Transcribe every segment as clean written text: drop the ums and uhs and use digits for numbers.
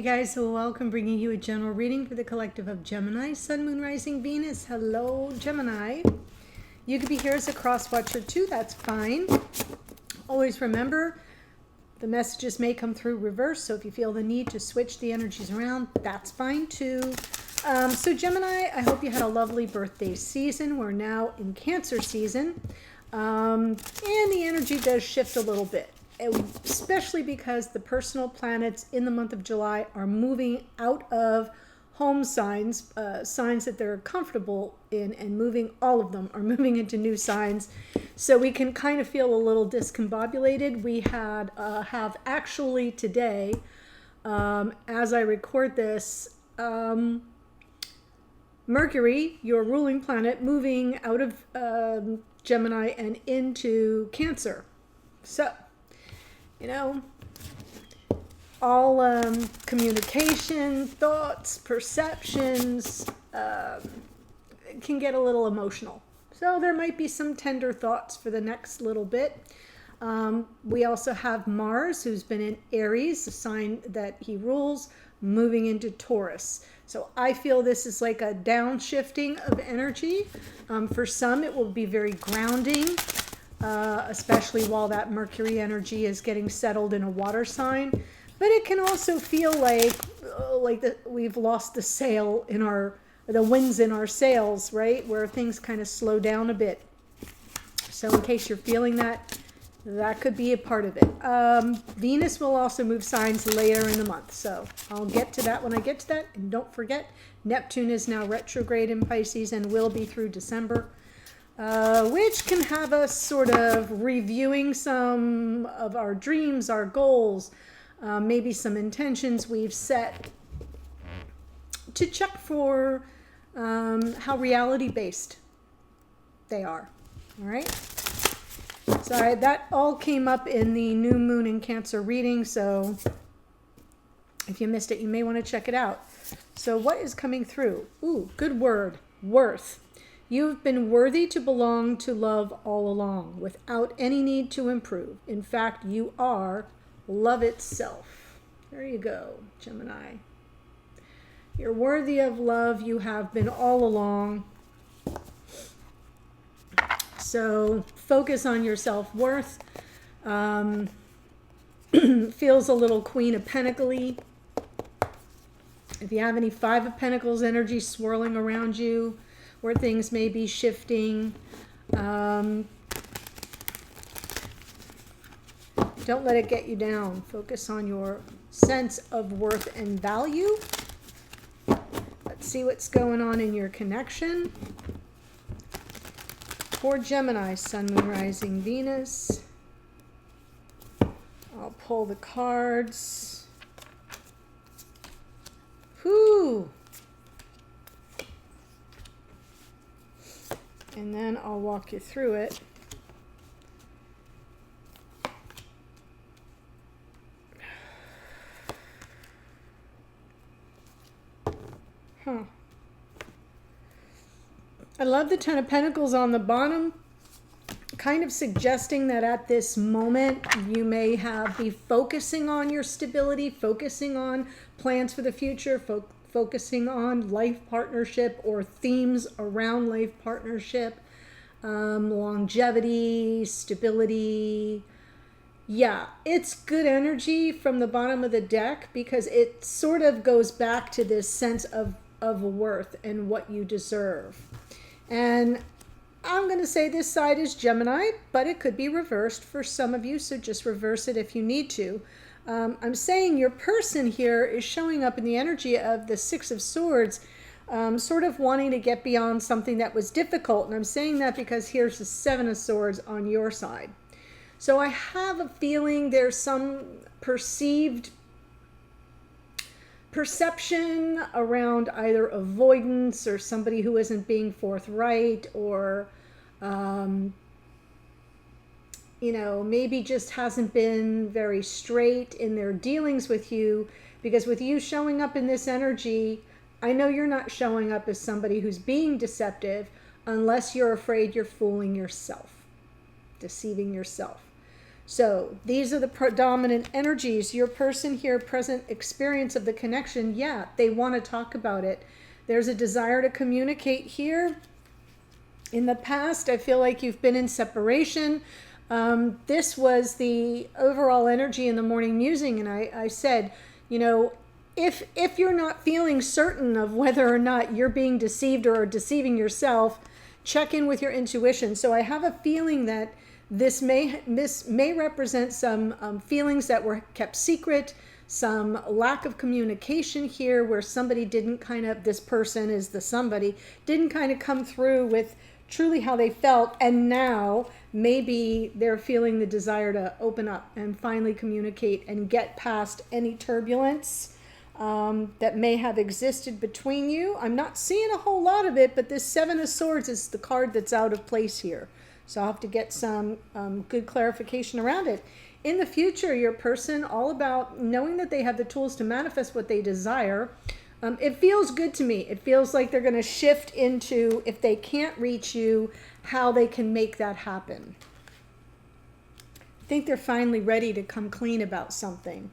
guys, so welcome, bringing you a general reading for the collective of Gemini, Sun, Moon, Rising, Venus. Hello, Gemini. You could be here as a cross watcher too, that's fine. Always remember, the messages may come through reverse, so if you feel the need to switch the energies around, that's fine too. So Gemini, I hope you had a lovely birthday season. We're now in Cancer season, and the energy does shift a little bit. Especially because the personal planets in the month of July are moving out of home signs, signs that they're comfortable in, and moving, all of them are moving into new signs. So we can kind of feel a little discombobulated. We have actually today, as I record this, Mercury, your ruling planet, moving out of Gemini and into Cancer. So, you know, all communication, thoughts, perceptions can get a little emotional. So there might be some tender thoughts for the next little bit. We also have Mars, who's been in Aries, the sign that he rules, moving into Taurus. So I feel this is like a downshifting of energy. For some, it will be very grounding. Especially while that Mercury energy is getting settled in a water sign. But it can also feel like we've lost the sail in the winds in our sails, right? Where things kind of slow down a bit. So in case you're feeling that, that could be a part of it. Venus will also move signs later in the month. So I'll get to that when I get to that. And don't forget, Neptune is now retrograde in Pisces and will be through December. Which can have us sort of reviewing some of our dreams, our goals, maybe some intentions we've set to check for how reality-based they are. All right? Sorry, that all came up in the new moon in Cancer reading, so if you missed it, you may want to check it out. So what is coming through? Ooh, good word, worth. You've been worthy to belong to love all along, without any need to improve. In fact, you are love itself. There you go, Gemini. You're worthy of love. You have been all along. So focus on your self-worth. Feels a little Queen of Pentacles. If you have any Five of Pentacles energy swirling around you, where things may be shifting. Don't let it get you down. Focus on your sense of worth and value. Let's see what's going on in your connection. For Gemini, Sun, Moon, Rising, Venus. I'll pull the cards. Whew. And then I'll walk you through it. I love the Ten of Pentacles on the bottom, kind of suggesting that at this moment you may be focusing on your stability, focusing on plans for the future, focusing on life partnership or themes around life partnership, longevity, stability. Yeah, it's good energy from the bottom of the deck because it sort of goes back to this sense of worth and what you deserve. And I'm going to say this side is Gemini, but it could be reversed for some of you, so just reverse it if you need to. I'm saying your person here is showing up in the energy of the Six of Swords, sort of wanting to get beyond something that was difficult. And I'm saying that because here's the Seven of Swords on your side. So I have a feeling there's some perception around either avoidance or somebody who isn't being forthright, or maybe just hasn't been very straight in their dealings with you, because with you showing up in this energy, I know you're not showing up as somebody who's being deceptive unless you're afraid you're fooling yourself, deceiving yourself. So these are the predominant energies. Your person here, present experience of the connection, yeah, they want to talk about it. There's a desire to communicate here. In the past, I feel like you've been in separation. This was the overall energy in the morning musing, and I said, you know, if you're not feeling certain of whether or not you're being deceived or deceiving yourself, check in with your intuition. So I have a feeling that this may represent some feelings that were kept secret, some lack of communication here where somebody didn't kind of, this person is the somebody, didn't kind of come through with truly how they felt, and now maybe they're feeling the desire to open up and finally communicate and get past any turbulence that may have existed between you. I'm not seeing a whole lot of it, but this Seven of Swords is the card that's out of place here. So I'll have to get some good clarification around it. In the future, your person, all about knowing that they have the tools to manifest what they desire. It feels good to me. It feels like they're going to shift into, if they can't reach you, how they can make that happen. I think they're finally ready to come clean about something.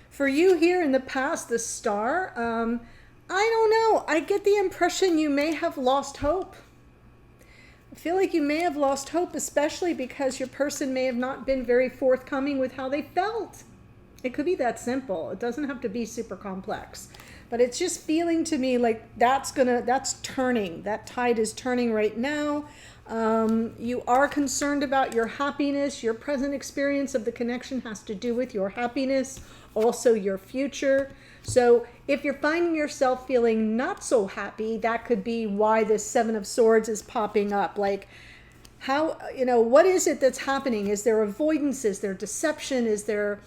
For you here in the past, the Star, I don't know. I get the impression you may have lost hope. I feel like you may have lost hope, especially because your person may have not been very forthcoming with how they felt. It could be that simple. It doesn't have to be super complex. But it's just feeling to me like that's turning. That tide is turning right now. You are concerned about your happiness. Your present experience of the connection has to do with your happiness, also your future. So if you're finding yourself feeling not so happy, that could be why this Seven of Swords is popping up. Like, how, you know, what is it that's happening? Is there avoidance? Is there deception? Is there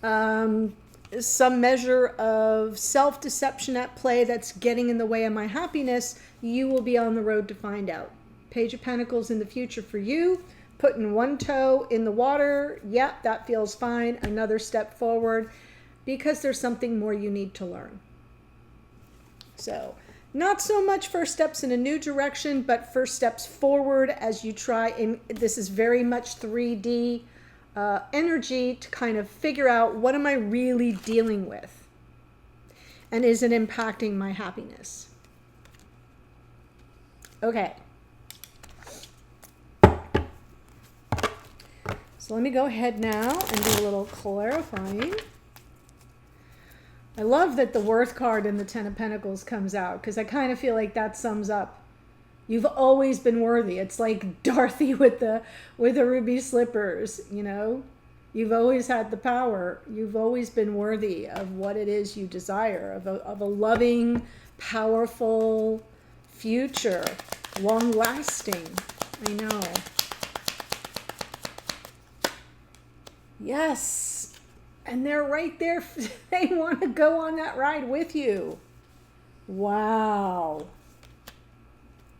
some measure of self-deception at play that's getting in the way of my happiness? You will be on the road to find out. Page of Pentacles in the future for you. Putting one toe in the water. Yep, that feels fine. Another step forward, because there's something more you need to learn. So not so much first steps in a new direction, but first steps forward as you try. And this is very much 3D energy to kind of figure out, what am I really dealing with? And is it impacting my happiness? Okay. So let me go ahead now and do a little clarifying. I love that the Worth card in the Ten of Pentacles comes out, because I kind of feel like that sums up. You've always been worthy. It's like Dorothy with the ruby slippers, you know. You've always had the power. You've always been worthy of what it is you desire, of a loving, powerful future, long-lasting. I know. Yes. And they're right there. They want to go on that ride with you. Wow.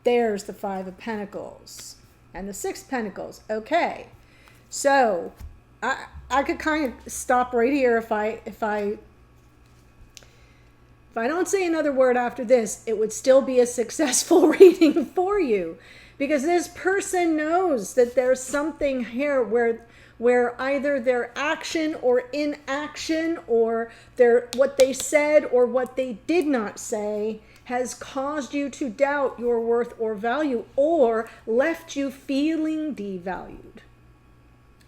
There's the Five of Pentacles and the Six of Pentacles. Okay. So I could kind of stop right here if I don't say another word after this. It would still be a successful reading for you, because this person knows that there's something here where either their action or inaction, or what they said or what they did not say, has caused you to doubt your worth or value, or left you feeling devalued,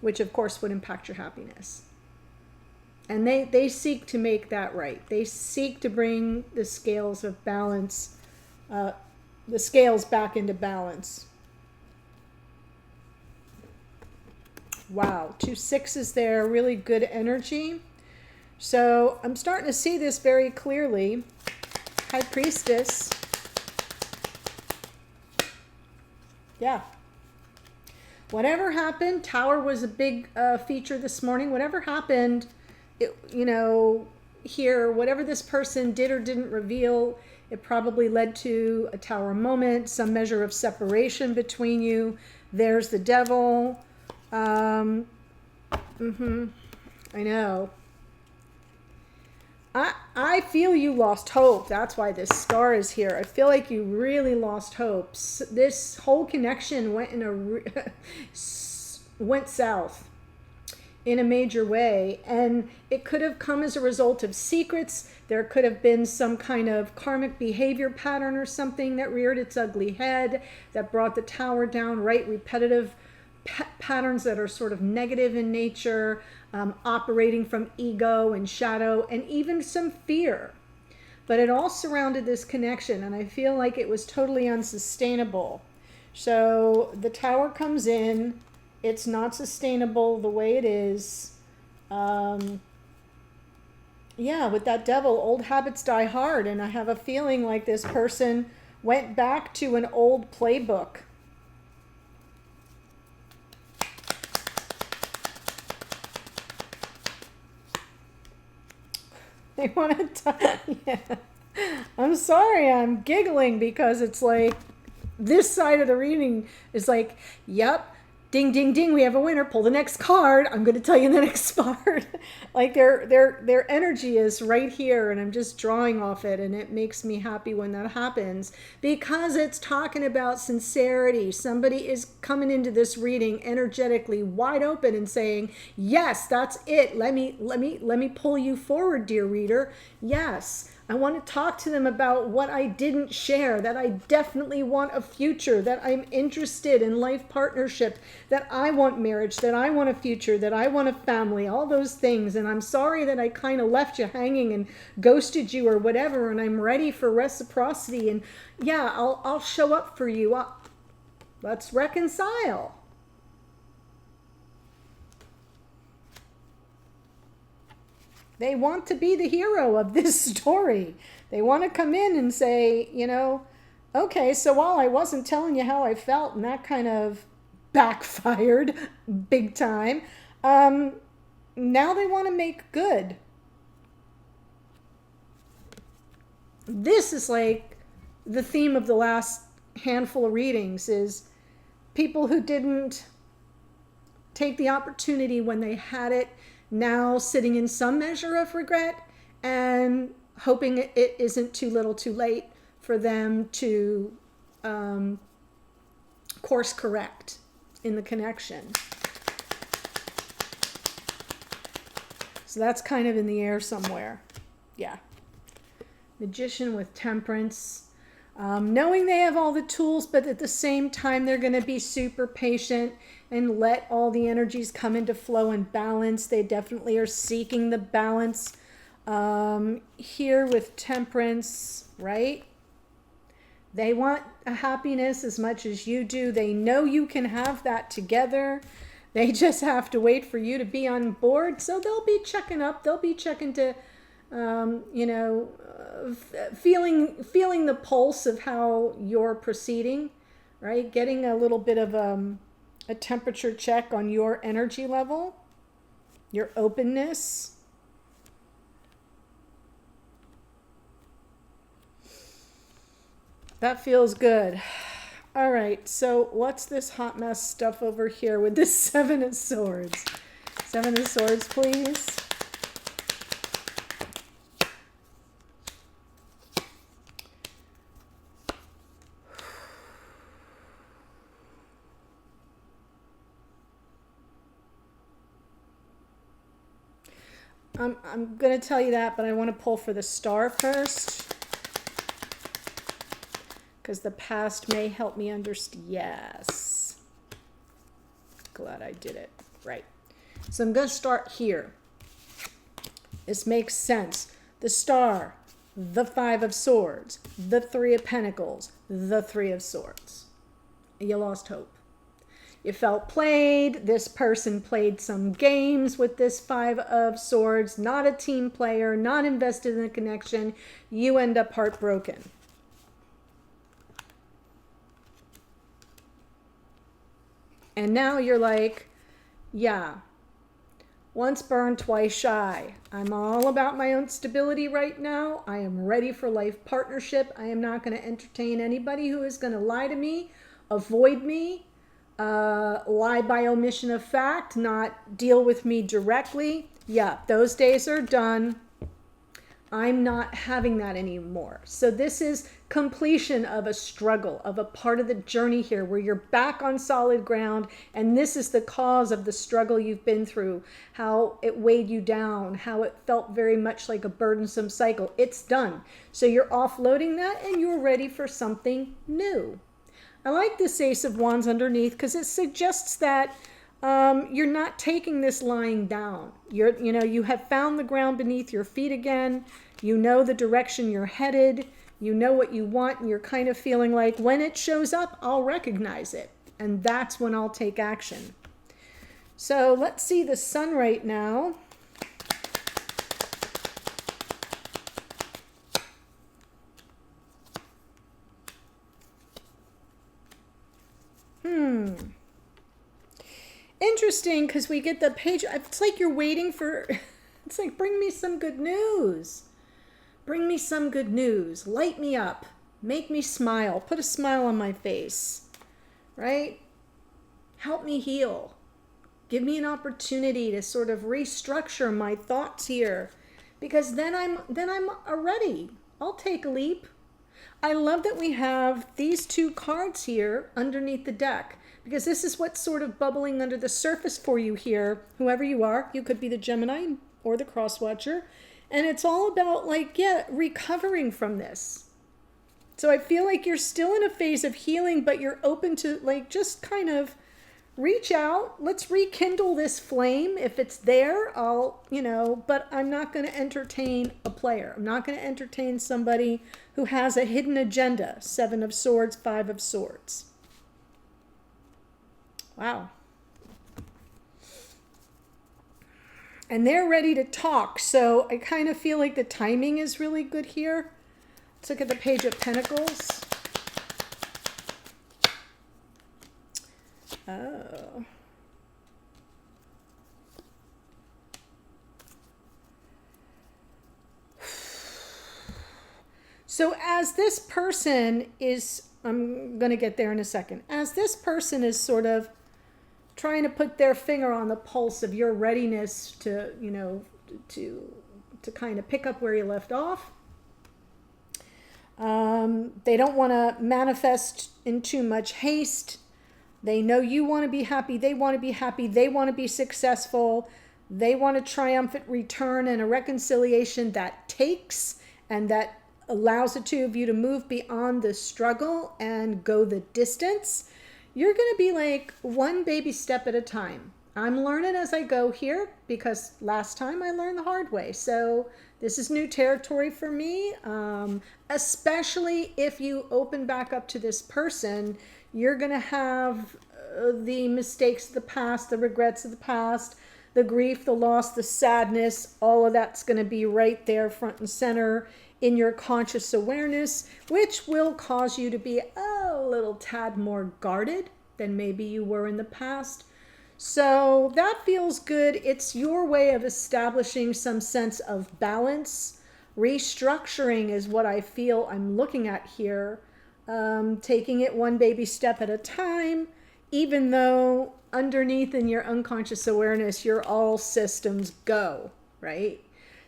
which of course would impact your happiness. And they seek to make that right. They seek to bring the scales of balance, the scales back into balance. Wow, 2 6s there, really good energy. So I'm starting to see this very clearly. High Priestess. Yeah. Whatever happened, Tower was a big feature this morning. Whatever happened, here, whatever this person did or didn't reveal, it probably led to a Tower moment, some measure of separation between you. There's the Devil. I know. I feel you lost hope. That's why this Star is here. I feel like you really lost hope. This whole connection went in a went south in a major way, and it could have come as a result of secrets. There could have been some kind of karmic behavior pattern or something that reared its ugly head that brought the tower down, right? Repetitive patterns that are sort of negative in nature, operating from ego and shadow and even some fear. But it all surrounded this connection, and I feel like it was totally unsustainable. So the tower comes in, it's not sustainable the way it is. Yeah, with that devil, old habits die hard, and I have a feeling like this person went back to an old playbook. They want to yeah. I'm sorry, I'm giggling because it's like this side of the reading is like, yep, ding, ding, ding, we have a winner. Pull the next card. I'm going to tell you the next part. Like their energy is right here, and I'm just drawing off it, and it makes me happy when that happens because it's talking about sincerity. Somebody is coming into this reading energetically wide open and saying, "Yes, that's it. Let me pull you forward, dear reader. Yes." I want to talk to them about what I didn't share, that I definitely want a future, that I'm interested in life partnership, that I want marriage, that I want a future, that I want a family, all those things. And I'm sorry that I kind of left you hanging and ghosted you or whatever, and I'm ready for reciprocity. And yeah, I'll show up for you. Let's reconcile. They want to be the hero of this story. They want to come in and say, you know, okay, so while I wasn't telling you how I felt and that kind of backfired big time, now they want to make good. This is like the theme of the last handful of readings is people who didn't take the opportunity when they had it, now sitting in some measure of regret and hoping it isn't too little too late for them to course correct in the connection. So that's kind of in the air somewhere. Yeah. Magician with temperance. Knowing they have all the tools, but at the same time they're going to be super patient and let all the energies come into flow and balance. They definitely are seeking the balance here with temperance, right? They want a happiness as much as you do. They know you can have that together. They just have to wait for you to be on board. So they'll be checking up. They'll be checking to, feeling the pulse of how you're proceeding, right? Getting a little bit of a temperature check on your energy level, your openness. That feels good. All right, so what's this hot mess stuff over here with this Seven of Swords? Seven of Swords, please. I'm going to tell you that, but I want to pull for the Star first, because the past may help me understand. Yes. Glad I did it. Right. So I'm going to start here. This makes sense. The Star, the Five of Swords, the Three of Pentacles, the Three of Swords. You lost hope. You felt played. This person played some games with this Five of Swords. Not a team player, not invested in a connection. You end up heartbroken. And now you're like, yeah, once burned, twice shy. I'm all about my own stability right now. I am ready for life partnership. I am not going to entertain anybody who is going to lie to me, avoid me, lie by omission of fact, not deal with me directly. Yeah, those days are done. I'm not having that anymore. So this is completion of a struggle, of a part of the journey here where you're back on solid ground, and this is the cause of the struggle you've been through, how it weighed you down, how it felt very much like a burdensome cycle. It's done. So you're offloading that and you're ready for something new. I like this Ace of Wands underneath because it suggests that you're not taking this lying down. You have found the ground beneath your feet again. You know the direction you're headed. You know what you want, and you're kind of feeling like when it shows up, I'll recognize it. And that's when I'll take action. So let's see the sun right now. Interesting, because we get the page. It's like you're waiting for, it's like, bring me some good news. Bring me some good news. Light me up. Make me smile. Put a smile on my face. Right? Help me heal. Give me an opportunity to sort of restructure my thoughts here. Because then I'm ready. I'll take a leap. I love that we have these two cards here underneath the deck, because this is what's sort of bubbling under the surface for you here, whoever you are. You could be the Gemini or the cross watcher. And it's all about, like, recovering from this. So I feel like you're still in a phase of healing, but you're open to, like, just kind of reach out. Let's rekindle this flame. If it's there, but I'm not going to entertain a player. I'm not going to entertain somebody who has a hidden agenda. 7 of Swords, 5 of Swords. Wow. And they're ready to talk. So I kind of feel like the timing is really good here. Let's look at the Page of Pentacles. Oh. So as this person is, I'm going to get there in a second. As this person is sort of trying to put their finger on the pulse of your readiness to, to kind of pick up where you left off. They don't want to manifest in too much haste. They know you want to be happy. They want to be happy. They want to be successful. They want a triumphant return and a reconciliation that takes and that allows the two of you to move beyond the struggle and go the distance. You're going to be like one baby step at a time. I'm learning as I go here because last time I learned the hard way. So this is new territory for me, especially if you open back up to this person. You're going to have the mistakes of the past, the regrets of the past, the grief, the loss, the sadness. All of that's going to be right there front and center in your conscious awareness, which will cause you to be a little tad more guarded than maybe you were in the past. So that feels good. It's your way of establishing some sense of balance. Restructuring is what I feel I'm looking at here. Taking it one baby step at a time, even though underneath in your unconscious awareness, you're all systems go, right?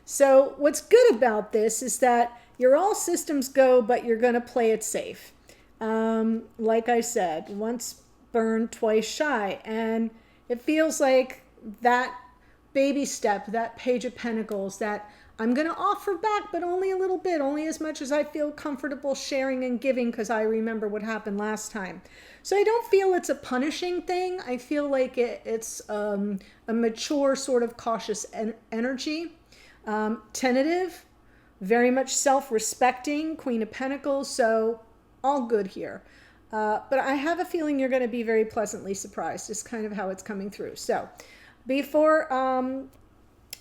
So what's good about this is that you're all systems go, but you're going to play it safe. Like I said, once burned, twice shy. And it feels like that baby step, that Page of Pentacles, that I'm going to offer back, but only a little bit, only as much as I feel comfortable sharing and giving, because I remember what happened last time. So I don't feel it's a punishing thing. I feel like it's a mature sort of cautious energy. Tentative, very much self-respecting, Queen of Pentacles, so all good here. But I have a feeling you're going to be very pleasantly surprised, is kind of how it's coming through. So before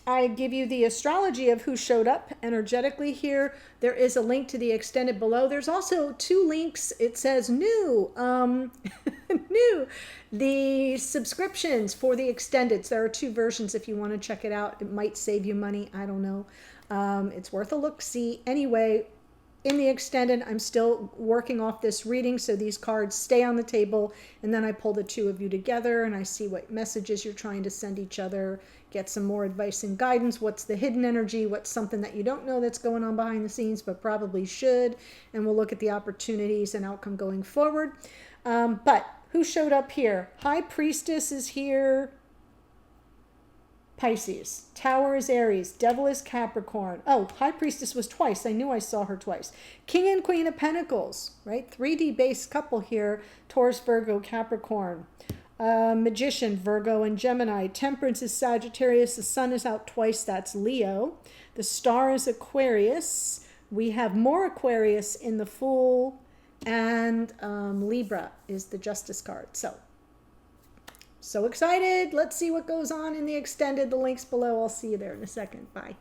I give you the astrology of who showed up energetically here, there is a link to the extended below. There's also 2 links. It says new, new, the subscriptions for the extendeds. There are 2 versions if you want to check it out. It might save you money. I don't know. It's worth a look-see. Anyway, in the extended, I'm still working off this reading, so these cards stay on the table, and then I pull the two of you together and I see what messages you're trying to send each other, get some more advice and guidance. What's the hidden energy? What's something that you don't know that's going on behind the scenes but probably should? And we'll look at the opportunities and outcome going forward. But who showed up here? High Priestess is here. Pisces. Tower is Aries. Devil is Capricorn. Oh, High Priestess was twice. I knew I saw her twice. King and Queen of Pentacles, right? 3D based couple here. Taurus, Virgo, Capricorn. Magician, Virgo and Gemini. Temperance is Sagittarius. The sun is out twice. That's Leo. The star is Aquarius. We have more Aquarius in the Fool. And Libra is the Justice card. So excited. Let's see what goes on in the extended. The link's below. I'll see you there in a second. Bye.